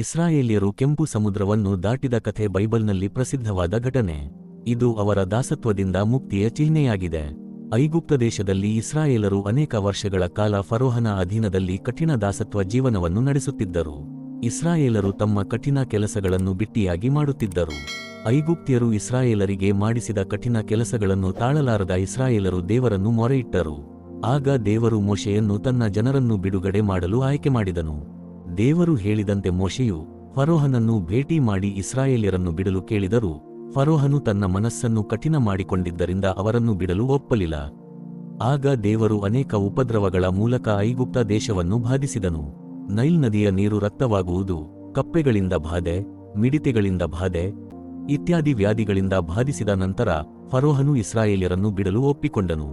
ಇಸ್ರಾಯೇಲ್ಯರು ಕೆಂಪು ಸಮುದ್ರವನ್ನು ದಾಟಿದ ಕಥೆ ಬೈಬಲ್ನಲ್ಲಿ ಪ್ರಸಿದ್ಧವಾದ ಘಟನೆ. ಇದು ಅವರ ದಾಸತ್ವದಿಂದ ಮುಕ್ತಿಯ ಚಿಹ್ನೆಯಾಗಿದೆ. ಐಗುಪ್ತ ದೇಶದಲ್ಲಿ ಇಸ್ರಾಯೇಲರು ಅನೇಕ ವರ್ಷಗಳ ಕಾಲ ಫರೋಹನ ಅಧೀನದಲ್ಲಿ ಕಠಿಣ ದಾಸತ್ವ ಜೀವನವನ್ನು ನಡೆಸುತ್ತಿದ್ದರು. ಇಸ್ರಾಯೇಲರು ತಮ್ಮ ಕಠಿಣ ಕೆಲಸಗಳನ್ನು ಬಿಟ್ಟಿಯಾಗಿ ಮಾಡುತ್ತಿದ್ದರು. ಐಗುಪ್ತ್ಯರು ಇಸ್ರಾಯೇಲರಿಗೆ ಮಾಡಿಸಿದ ಕಠಿಣ ಕೆಲಸಗಳನ್ನು ತಾಳಲಾರದ ಇಸ್ರಾಯೇಲರು ದೇವರನ್ನು ಮೊರೆಯಿಟ್ಟರು. ಆಗ ದೇವರು ಮೋಶೆಯನ್ನು ತನ್ನ ಜನರನ್ನು ಬಿಡುಗಡೆ ಮಾಡಲು ಆಯ್ಕೆ ಮಾಡಿದನು. ದೇವರು ಹೇಳಿದಂತೆ ಮೋಶೆಯು ಫರೋಹನನ್ನು ಭೇಟಿ ಮಾಡಿ ಇಸ್ರಾಯೇಲ್ಯರನ್ನು ಬಿಡಲು ಕೇಳಿದರೂ ಫರೋಹನು ತನ್ನ ಮನಸ್ಸನ್ನು ಕಠಿಣ ಮಾಡಿಕೊಂಡಿದ್ದರಿಂದ ಅವರನ್ನು ಬಿಡಲು ಒಪ್ಪಲಿಲ್ಲ. ಆಗ ದೇವರು ಅನೇಕ ಉಪದ್ರವಗಳ ಮೂಲಕ ಐಗುಪ್ತ ದೇಶವನ್ನು ಬಾಧಿಸಿದನು. ನೈಲ್ ನದಿಯ ನೀರು ರಕ್ತವಾಗುವುದು, ಕಪ್ಪೆಗಳಿಂದ ಬಾಧೆ, ಮಿಡಿತೆಗಳಿಂದ ಬಾಧೆ ಇತ್ಯಾದಿ ವ್ಯಾಧಿಗಳಿಂದ ಬಾಧಿಸಿದ ನಂತರ ಫರೋಹನು ಇಸ್ರಾಯೇಲ್ಯರನ್ನು ಬಿಡಲು ಒಪ್ಪಿಕೊಂಡನು.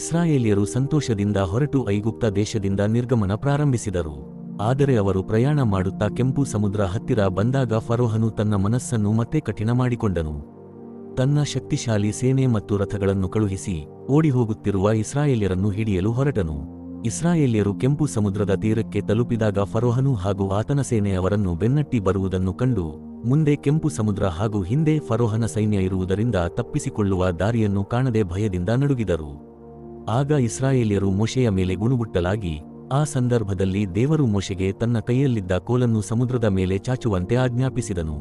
ಇಸ್ರಾಯೇಲ್ಯರು ಸಂತೋಷದಿಂದ ಹೊರಟು ಐಗುಪ್ತ ದೇಶದಿಂದ ನಿರ್ಗಮನ ಪ್ರಾರಂಭಿಸಿದರು. ಆದರೆ ಅವರು ಪ್ರಯಾಣ ಮಾಡುತ್ತಾ ಕೆಂಪು ಸಮುದ್ರ ಹತ್ತಿರ ಬಂದಾಗ ಫರೋಹನು ತನ್ನ ಮನಸ್ಸನ್ನು ಮತ್ತೆ ಕಠಿಣ ಮಾಡಿಕೊಂಡನು. ತನ್ನ ಶಕ್ತಿಶಾಲಿ ಸೇನೆ ಮತ್ತು ರಥಗಳನ್ನು ಕಳುಹಿಸಿ ಓಡಿಹೋಗುತ್ತಿರುವ ಇಸ್ರಾಯೇಲ್ಯರನ್ನು ಹಿಡಿಯಲು ಹೊರಟನು. ಇಸ್ರಾಯೇಲ್ಯರು ಕೆಂಪು ಸಮುದ್ರದ ತೀರಕ್ಕೆ ತಲುಪಿದಾಗ ಫರೋಹನು ಹಾಗೂ ಆತನ ಸೇನೆ ಅವರನ್ನು ಬೆನ್ನಟ್ಟಿ ಬರುವುದನ್ನು ಕಂಡು ಮುಂದೆ ಕೆಂಪು ಸಮುದ್ರ ಹಾಗೂ ಹಿಂದೆ ಫರೋಹನ ಸೈನ್ಯ ಇರುವುದರಿಂದ ತಪ್ಪಿಸಿಕೊಳ್ಳುವ ದಾರಿಯನ್ನು ಕಾಣದೆ ಭಯದಿಂದ ನಡುಗಿದರು. ಆಗ ಇಸ್ರಾಯೇಲ್ಯರು ಮೋಶೆಯ ಮೇಲೆ ಗುಣುಗುಟ್ಟಲಾಗಿ, ಆ ಸಂದರ್ಭದಲ್ಲಿ ದೇವರು ಮೋಶೆಗೆ ತನ್ನ ಕೈಯಲ್ಲಿದ್ದ ಕೋಲನ್ನು ಸಮುದ್ರದ ಮೇಲೆ ಚಾಚುವಂತೆ ಆಜ್ಞಾಪಿಸಿದನು.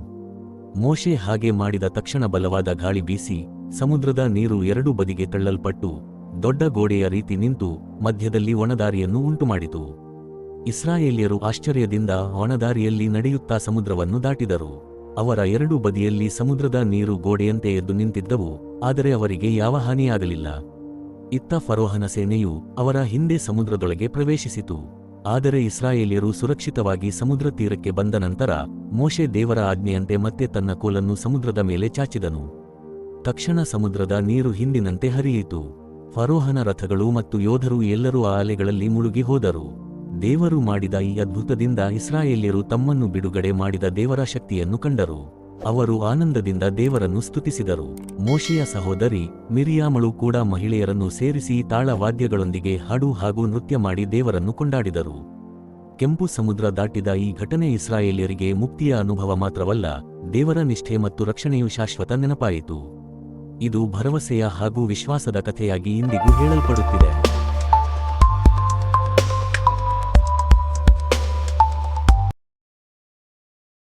ಮೋಶೆ ಹಾಗೆ ಮಾಡಿದ ತಕ್ಷಣ ಬಲವಾದ ಗಾಳಿ ಬೀಸಿ ಸಮುದ್ರದ ನೀರು ಎರಡೂ ಬದಿಗೆ ತಳ್ಳಲ್ಪಟ್ಟು ದೊಡ್ಡ ಗೋಡೆಯ ರೀತಿ ನಿಂತು ಮಧ್ಯದಲ್ಲಿ ಒಣದಾರಿಯನ್ನು ಉಂಟುಮಾಡಿತು. ಇಸ್ರಾಯೇಲ್ಯರು ಆಶ್ಚರ್ಯದಿಂದ ಒಣದಾರಿಯಲ್ಲಿ ನಡೆಯುತ್ತಾ ಸಮುದ್ರವನ್ನು ದಾಟಿದರು. ಅವರ ಎರಡೂ ಬದಿಯಲ್ಲಿ ಸಮುದ್ರದ ನೀರು ಗೋಡೆಯಂತೆ ಎದ್ದು ನಿಂತಿದ್ದವು, ಆದರೆ ಅವರಿಗೆ ಯಾವ ಹಾನಿಯಾಗಲಿಲ್ಲ. ಇತ್ತ ಫರೋಹನ ಸೇನೆಯು ಅವರ ಹಿಂದೆ ಸಮುದ್ರದೊಳಗೆ ಪ್ರವೇಶಿಸಿತು. ಆದರೆ ಇಸ್ರಾಯೇಲ್ಯರು ಸುರಕ್ಷಿತವಾಗಿ ಸಮುದ್ರ ತೀರಕ್ಕೆ ಬಂದ ನಂತರ ಮೋಶೆ ದೇವರ ಆಜ್ಞೆಯಂತೆ ಮತ್ತೆ ತನ್ನ ಕೋಲನ್ನು ಸಮುದ್ರದ ಮೇಲೆ ಚಾಚಿದನು. ತಕ್ಷಣ ಸಮುದ್ರದ ನೀರು ಹಿಂದಿನಂತೆ ಹರಿಯಿತು. ಫರೋಹನ ರಥಗಳು ಮತ್ತು ಯೋಧರು ಎಲ್ಲರೂ ಆ ಅಲೆಗಳಲ್ಲಿ ಮುಳುಗಿ ಹೋದರು. ದೇವರು ಮಾಡಿದ ಈ ಅದ್ಭುತದಿಂದ ಇಸ್ರಾಯೇಲ್ಯರು ತಮ್ಮನ್ನು ಬಿಡುಗಡೆ ಮಾಡಿದ ದೇವರ ಶಕ್ತಿಯನ್ನು ಕಂಡರು. ಅವರು ಆನಂದದಿಂದ ದೇವರನ್ನು ಸ್ತುತಿಸಿದರು. ಮೋಶೆಯ ಸಹೋದರಿ ಮಿರಿಯಾಮಳು ಕೂಡ ಮಹಿಳೆಯರನ್ನು ಸೇರಿಸಿ ತಾಳವಾದ್ಯಗಳೊಂದಿಗೆ ಹಾಡು ಹಾಗೂ ನೃತ್ಯ ಮಾಡಿ ದೇವರನ್ನು ಕೊಂಡಾಡಿದರು. ಕೆಂಪು ಸಮುದ್ರ ದಾಟಿದ ಈ ಘಟನೆ ಇಸ್ರಾಯೇಲ್ಯರಿಗೆ ಮುಕ್ತಿಯ ಅನುಭವ ಮಾತ್ರವಲ್ಲ, ದೇವರ ನಿಷ್ಠೆ ಮತ್ತು ರಕ್ಷಣೆಯು ಶಾಶ್ವತ ನೆನಪಾಯಿತು. ಇದು ಭರವಸೆಯ ಹಾಗೂ ವಿಶ್ವಾಸದ ಕಥೆಯಾಗಿ ಇಂದಿಗೂ ಹೇಳಲ್ಪಡುತ್ತಿದೆ.